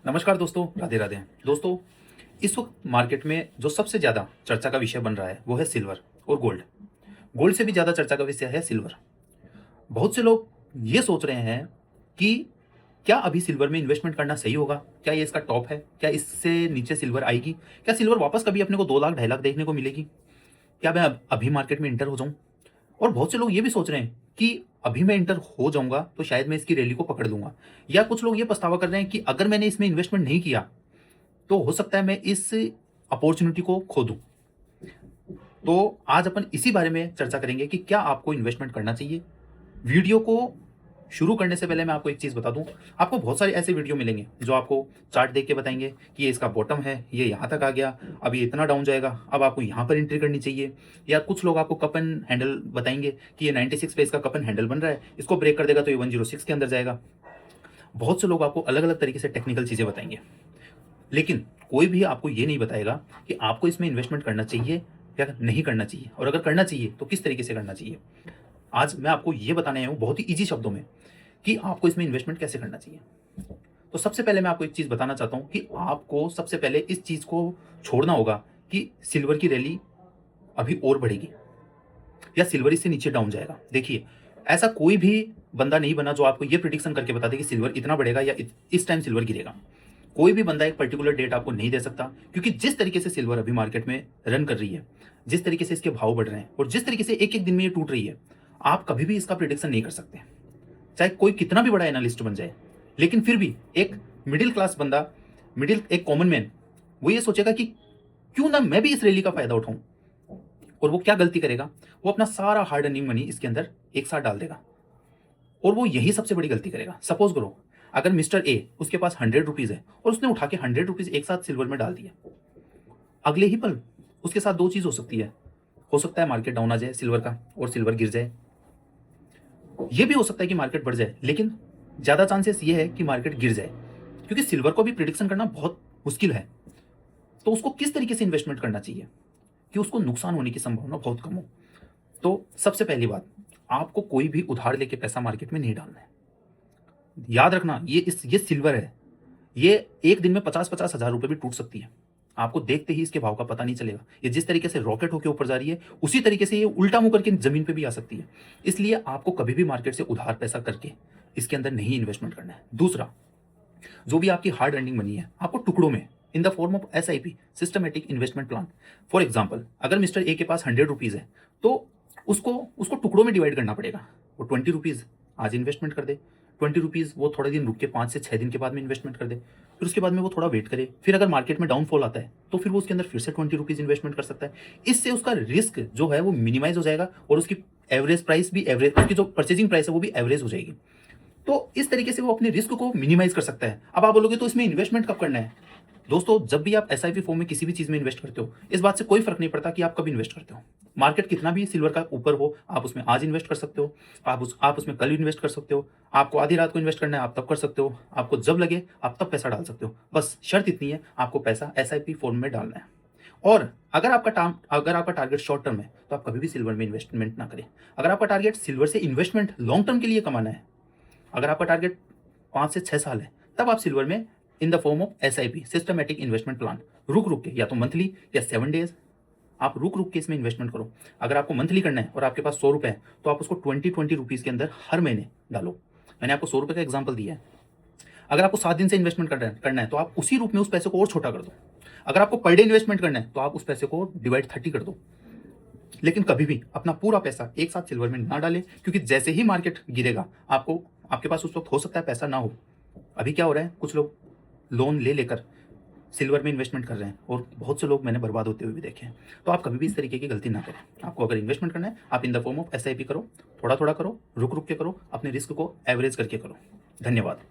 नमस्कार दोस्तों, राधे राधे। दोस्तों, इस वक्त मार्केट में जो सबसे ज़्यादा चर्चा का विषय बन रहा है वो है सिल्वर और गोल्ड। गोल्ड से भी ज़्यादा चर्चा का विषय है सिल्वर। बहुत से लोग ये सोच रहे हैं कि क्या अभी सिल्वर में इन्वेस्टमेंट करना सही होगा? क्या ये इसका टॉप है? क्या इससे नीचे सिल्वर आएगी? क्या सिल्वर वापस कभी अपने को 2 लाख 2.5 लाख देखने को मिलेगी? क्या मैं अभी मार्केट में इंटर हो जाऊँ? और बहुत से लोग ये भी सोच रहे हैं कि अभी मैं इंटर हो जाऊँगा तो शायद मैं इसकी रैली को पकड़ लूँगा। या कुछ लोग ये पछतावा कर रहे हैं कि अगर मैंने इसमें इन्वेस्टमेंट नहीं किया तो हो सकता है मैं इस अपॉर्चुनिटी को खो दूँ। तो आज अपन इसी बारे में चर्चा करेंगे कि क्या आपको इन्वेस्टमेंट करना चाहिए। वीडियो को शुरू करने से पहले मैं आपको एक चीज़ बता दूँ, आपको बहुत सारे ऐसे वीडियो मिलेंगे जो आपको चार्ट देख के बताएँगे कि ये इसका बॉटम है, ये यहाँ तक आ गया, अब ये इतना डाउन जाएगा, अब आपको यहाँ पर एंट्री करनी चाहिए। या कुछ लोग आपको कप एंड हैंडल बताएँगे कि ये 96 पे इसका कप एंड हैंडल बन रहा है, इसको ब्रेक कर देगा तो ये 106 के अंदर जाएगा। बहुत से लोग आपको अलग-अलग तरीके से टेक्निकल चीज़ें बताएँगे। लेकिन कोई भी आपको ये नहीं बताएगा कि आपको इसमें इन्वेस्टमेंट करना चाहिए या नहीं करना चाहिए, और अगर करना चाहिए तो किस तरीके से करना चाहिए। आज मैं आपको ये बताने आया हूँ बहुत ही ईजी शब्दों में कि आपको इसमें इन्वेस्टमेंट कैसे करना चाहिए। तो सबसे पहले मैं आपको एक चीज़ बताना चाहता हूँ कि आपको सबसे पहले इस चीज़ को छोड़ना होगा कि सिल्वर की रैली अभी और बढ़ेगी या सिल्वर इससे नीचे डाउन जाएगा। देखिए, ऐसा कोई भी बंदा नहीं बना जो आपको ये प्रिडिक्शन करके बता दे कि सिल्वर इतना बढ़ेगा या इस टाइम सिल्वर गिरेगा। कोई भी बंदा एक पर्टिकुलर डेट आपको नहीं दे सकता, क्योंकि जिस तरीके से सिल्वर अभी मार्केट में रन कर रही है, जिस तरीके से इसके भाव बढ़ रहे हैं और जिस तरीके से एक-एक दिन में ये टूट रही है, आप कभी भी इसका प्रिडिक्शन नहीं कर सकते। चाहे कोई कितना भी बड़ा एनालिस्ट बन जाए, लेकिन फिर भी एक मिडिल क्लास बंदा, एक कॉमन मैन, वो ये सोचेगा कि क्यों ना मैं भी इस रैली का फायदा उठाऊं। और वो क्या गलती करेगा? वो अपना सारा हार्ड अर्निंग मनी इसके अंदर एक साथ डाल देगा और वो यही सबसे बड़ी गलती करेगा। सपोज करो, अगर मिस्टर ए, उसके पास 100 रुपीज है और उसने उठा के 100 रुपीज एक साथ सिल्वर में डाल दिया, अगले ही पल उसके साथ दो चीज हो सकती है। हो सकता है मार्केट डाउन आ जाए सिल्वर का और सिल्वर गिर जाए। ये भी हो सकता है कि मार्केट बढ़ जाए, लेकिन ज्यादा चांसेस ये है कि मार्केट गिर जाए, क्योंकि सिल्वर को भी प्रिडिक्शन करना बहुत मुश्किल है। तो उसको किस तरीके से इन्वेस्टमेंट करना चाहिए कि उसको नुकसान होने की संभावना बहुत कम हो। तो सबसे पहली बात, आपको कोई भी उधार लेके पैसा मार्केट में नहीं डालना है। याद रखना, ये सिल्वर है, ये एक दिन में 50-50 हजार रुपए भी टूट सकती है। आपको देखते ही इसके भाव का पता नहीं चलेगा। ये जिस तरीके से रॉकेट होकर ऊपर जा रही है, उसी तरीके से ये उल्टा मुंह करके जमीन पे भी आ सकती है। इसलिए आपको कभी भी मार्केट से उधार पैसा करके इसके अंदर नहीं इन्वेस्टमेंट करना है। दूसरा, जो भी आपकी हार्ड अर्निंग मनी है, आपको टुकड़ों में in the form of SIP, systematic investment plan. For example, अगर मिस्टर ए के पास 100 रुपीज है तो उसको उसको टुकड़ों में डिवाइड करना पड़ेगा। वो 20 रुपीज आज इन्वेस्टमेंट कर दे, 20 रुपीज वो थोड़े दिन रुक के 5 से 6 दिन के बाद में इन्वेस्टमेंट कर दे, फिर उसके बाद में वो थोड़ा वेट करे, फिर अगर मार्केट में डाउनफॉल आता है तो फिर वो उसके अंदर फिर से 20 रुपीज इन्वेस्टमेंट कर सकता है। इससे उसका रिस्क जो है वो मिनिमाइज हो जाएगा और उसकी एवरेज प्राइस भी एवरेज, उसकी जो परचेजिंग प्राइस है वो भी एवरेज हो जाएगी। तो इस तरीके से वो अपने रिस्क को मिनिमाइज कर सकता है। अब आप बोलोगे तो इसमें इन्वेस्टमेंट कब करना है? दोस्तों, जब भी आप SIP फॉर्म में किसी भी चीज में इन्वेस्ट करते हो, इस बात से कोई फर्क नहीं पड़ता कि आप कब इन्वेस्ट करते हो। मार्केट कितना भी सिल्वर का ऊपर हो, आप उसमें आज इन्वेस्ट कर सकते हो, आप उसमें कल इन्वेस्ट कर सकते हो, आपको आधी रात को इन्वेस्ट करना है आप तब कर सकते हो, आपको जब लगे आप तब पैसा डाल सकते हो। बस शर्त इतनी है, आपको पैसा SIP फॉर्म में डालना है। और अगर आपका टारगेट शॉर्ट टर्म है तो आप कभी भी सिल्वर में इन्वेस्टमेंट ना करें। अगर आपका टारगेट सिल्वर से इन्वेस्टमेंट लॉन्ग टर्म के लिए कमाना है, अगर आपका टारगेट 5 से 6 साल है, तब आप सिल्वर में in the form of SIP, systematic investment plan, रुक रुक के, या तो मंथली या 7 डेज, आप रुक रुक के इसमें इन्वेस्टमेंट करो। अगर आपको मंथली करना है और आपके पास 100 रुपए है तो आप उसको 20 रुपीज के अंदर हर महीने डालो। मैंने आपको 100 रुपए का एग्जाम्पल दिया है। अगर आपको 7 दिन से इन्वेस्टमेंट करना है तो आप उसी रूप में उस पैसे को और छोटा कर दो। अगर आपको पर डे इन्वेस्टमेंट करना है तो आप उस पैसे को डिवाइड 30 कर दो। लेकिन कभी भी अपना पूरा पैसा एक साथ सिल्वर में ना डालें, क्योंकि जैसे ही मार्केट गिरेगा आपके पास उस वक्त हो सकता है पैसा ना हो। अभी क्या हो रहा है, कुछ लोग लोन ले लेकर सिल्वर में इन्वेस्टमेंट कर रहे हैं और बहुत से लोग मैंने बर्बाद होते हुए भी देखे हैं। तो आप कभी भी इस तरीके की गलती ना करें। आपको अगर इन्वेस्टमेंट करना है, आप in the form of SIP करो, थोड़ा थोड़ा करो, रुक रुक के करो, अपने रिस्क को एवरेज करके करो। धन्यवाद।